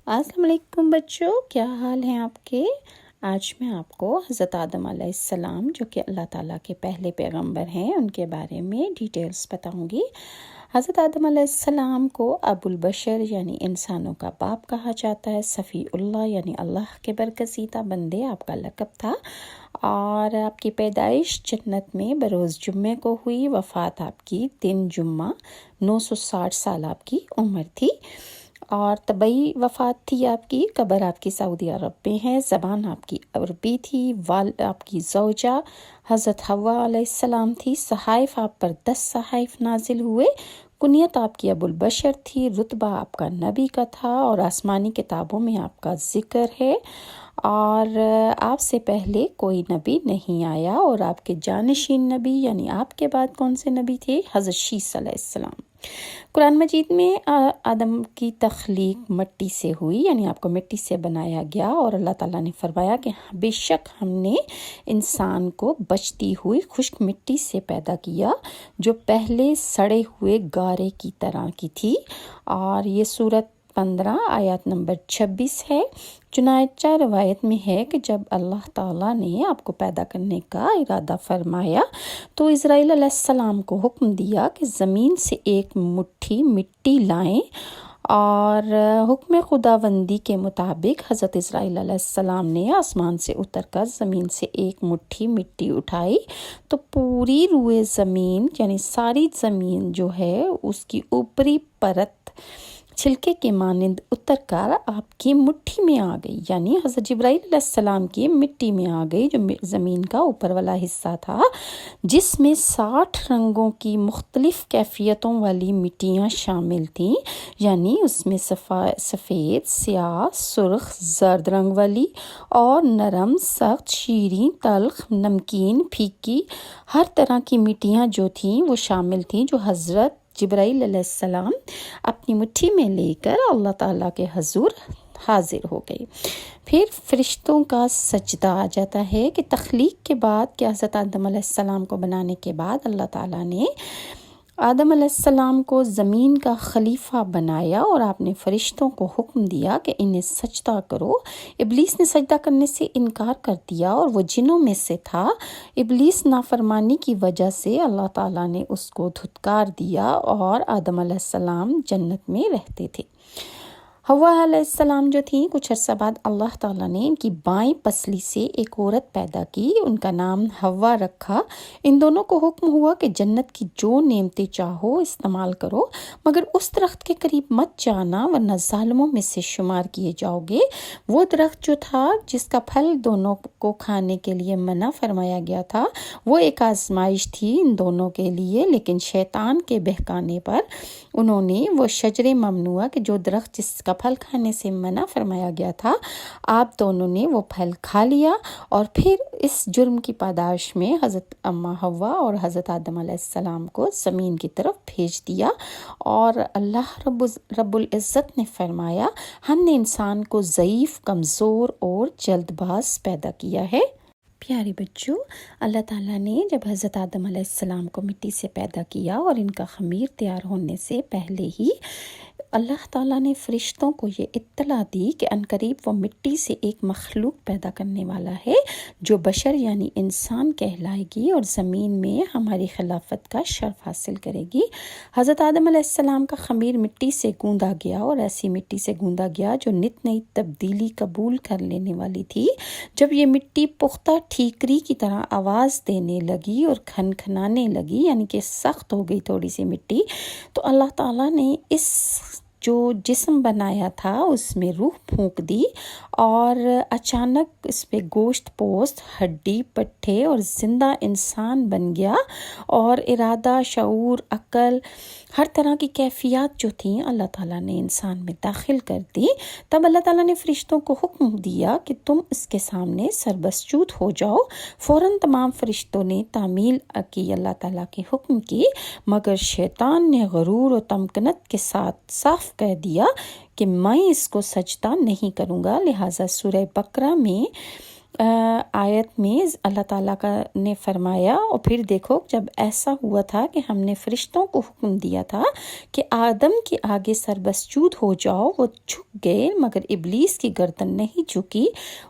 السلام علیکم بچوں، کیا حال ہیں آپ کے؟ آج میں آپ کو حضرت آدم علیہ السلام جو کہ اللہ تعالیٰ کے پہلے پیغمبر ہیں ان کے بارے میں ڈیٹیلز بتاؤں گی۔ حضرت آدم علیہ السلام کو ابو البشر یعنی انسانوں کا باپ کہا جاتا ہے۔ صفی اللہ یعنی اللہ کے برگزیدہ بندے آپ کا لقب تھا، اور آپ کی پیدائش جنت میں بروز جمعے کو ہوئی۔ وفات آپ کی دن جمعہ 960 سال آپ کی عمر تھی، اور طبعی وفات تھی آپ کی۔ قبر آپ کی سعودی عرب میں ہے۔ زبان آپ کی عربی تھی۔ آپ کی زوجہ حضرت حوا علیہ السلام تھی۔ صحائف آپ پر 10 صحائف نازل ہوئے۔ کنیت آپ کی ابو البشر تھی۔ رتبہ آپ کا نبی کا تھا، اور آسمانی کتابوں میں آپ کا ذکر ہے، اور آپ سے پہلے کوئی نبی نہیں آیا۔ اور آپ کے جانشین نبی یعنی آپ کے بعد کون سے نبی تھے؟ حضرت شیس علیہ السلام۔ قرآن مجید میں آدم کی تخلیق مٹی سے ہوئی، یعنی آپ کو مٹی سے بنایا گیا، اور اللہ تعالیٰ نے فرمایا کہ بے شک ہم نے انسان کو بچتی ہوئی خشک مٹی سے پیدا کیا جو پہلے سڑے ہوئے گارے کی طرح کی تھی۔ اور یہ سورت 15 آیات نمبر 26 ہے۔ چنانچہ روایت میں ہے کہ جب اللہ تعالیٰ نے آپ کو پیدا کرنے کا ارادہ فرمایا تو اسرائیل علیہ السلام کو حکم دیا کہ زمین سے ایک مٹھی مٹی لائیں، اور حکم خداوندی کے مطابق حضرت اسرائیل علیہ السلام نے آسمان سے اتر کر زمین سے ایک مٹھی مٹی اٹھائی، تو پوری روئے زمین یعنی ساری زمین جو ہے اس کی اوپری پرت چھلکے کے مانند اتر کر آپ کی مٹھی میں آ گئی، یعنی حضرت جبرائیل علیہ السلام کی مٹی میں آ گئی، جو زمین کا اوپر والا حصہ تھا، جس میں 60 رنگوں کی مختلف کیفیتوں والی مٹیاں شامل تھیں، یعنی اس میں سفید، سیاہ، سرخ، زرد رنگ والی، اور نرم، سخت، شیریں، تلخ، نمکین، پھیکی، ہر طرح کی مٹیاں جو تھیں وہ شامل تھیں، جو حضرت جبرائیل علیہ السلام اپنی مٹھی میں لے کر اللہ تعالیٰ کے حضور حاضر ہو گئی۔ پھر فرشتوں کا سجدہ آ جاتا ہے کہ تخلیق کے بعد کہ حضرت آدم علیہ السلام کو بنانے کے بعد اللہ تعالیٰ نے آدم علیہ السلام کو زمین کا خلیفہ بنایا، اور آپ نے فرشتوں کو حکم دیا کہ انہیں سجدہ کرو۔ ابلیس نے سجدہ کرنے سے انکار کر دیا، اور وہ جنوں میں سے تھا۔ ابلیس نافرمانی کی وجہ سے اللہ تعالیٰ نے اس کو دھتکار دیا، اور آدم علیہ السلام جنت میں رہتے تھے۔ حوا علیہ السلام جو تھیں، کچھ عرصہ بعد اللہ تعالیٰ نے ان کی بائیں پسلی سے ایک عورت پیدا کی، ان کا نام حوا رکھا۔ ان دونوں کو حکم ہوا کہ جنت کی جو نعمتیں چاہو استعمال کرو، مگر اس درخت کے قریب مت جانا ورنہ ظالموں میں سے شمار کیے جاؤ گے۔ وہ درخت جو تھا جس کا پھل دونوں کو کھانے کے لیے منع فرمایا گیا تھا، وہ ایک آزمائش تھی ان دونوں کے لیے، لیکن شیطان کے بہکانے پر انہوں نے وہ شجر ممنوعہ کہ جو درخت جس کا پھل کھانے سے منع فرمایا گیا تھا، آپ دونوں نے وہ پھل کھا لیا، اور پھر اس جرم کی پاداش میں حضرت اماں حوا اور حضرت آدم علیہ السلام کو زمین کی طرف بھیج دیا، اور اللہ رب العزت نے فرمایا ہم نے انسان کو ضعیف، کمزور اور جلد باز پیدا کیا ہے۔ پیارے بچوں، اللہ تعالیٰ نے جب حضرت آدم علیہ السلام کو مٹی سے پیدا کیا اور ان کا خمیر تیار ہونے سے پہلے ہی اللہ تعالیٰ نے فرشتوں کو یہ اطلاع دی کہ عنقریب وہ مٹی سے ایک مخلوق پیدا کرنے والا ہے جو بشر یعنی انسان کہلائے گی اور زمین میں ہماری خلافت کا شرف حاصل کرے گی۔ حضرت آدم علیہ السلام کا خمیر مٹی سے گوندا گیا، اور ایسی مٹی سے گوندا گیا جو نت نئی تبدیلی قبول کر لینے والی تھی۔ جب یہ مٹی پختہ ٹھیکری کی طرح آواز دینے لگی اور کھنکھنانے لگی، یعنی کہ سخت ہو گئی تھوڑی سی مٹی، تو اللہ تعالیٰ نے اس جو جسم بنایا تھا اس میں روح پھونک دی، اور اچانک اس پہ گوشت پوست، ہڈی پٹھے اور زندہ انسان بن گیا، اور ارادہ، شعور، عقل، ہر طرح کی کیفیات جو تھیں اللہ تعالیٰ نے انسان میں داخل کر دی۔ تب اللہ تعالیٰ نے فرشتوں کو حکم دیا کہ تم اس کے سامنے سربسجود ہو جاؤ۔ فوراً تمام فرشتوں نے تعمیل کی، اللہ تعالیٰ کے حکم کی، مگر شیطان نے غرور و تمکنت کے ساتھ صاف کہہ دیا کہ میں اس کو سجدہ نہیں کروں گا۔ لہٰذا سورہ بقرہ میں آیت میں اللہ تعالیٰ نے فرمایا، اور پھر دیکھو جب ایسا ہوا تھا کہ ہم نے فرشتوں کو حکم دیا تھا کہ آدم کے آگے سربسجود ہو جاؤ، وہ جھک گئے مگر ابلیس کی گردن نہیں جھکی،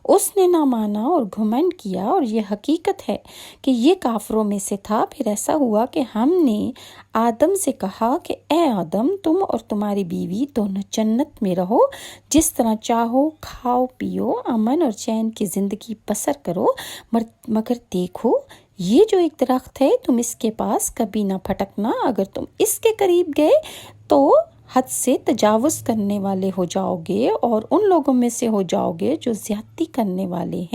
اس نے نہ مانا اور گھمنڈ کیا، اور یہ حقیقت ہے کہ یہ کافروں میں سے تھا۔ پھر ایسا ہوا کہ ہم نے آدم سے کہا کہ اے آدم، تم اور تمہاری بیوی دونوں جنت میں رہو، جس طرح چاہو کھاؤ پیو، امن اور چین کی زندگی بسر کرو، مگر دیکھو یہ جو ایک درخت ہے تم اس کے پاس کبھی نہ پھٹکنا، اگر تم اس کے قریب گئے تو حد سے تجاوز کرنے والے ہو جاؤ گے اور ان لوگوں میں سے ہو جاؤ گے جو زیادتی کرنے والے ہیں۔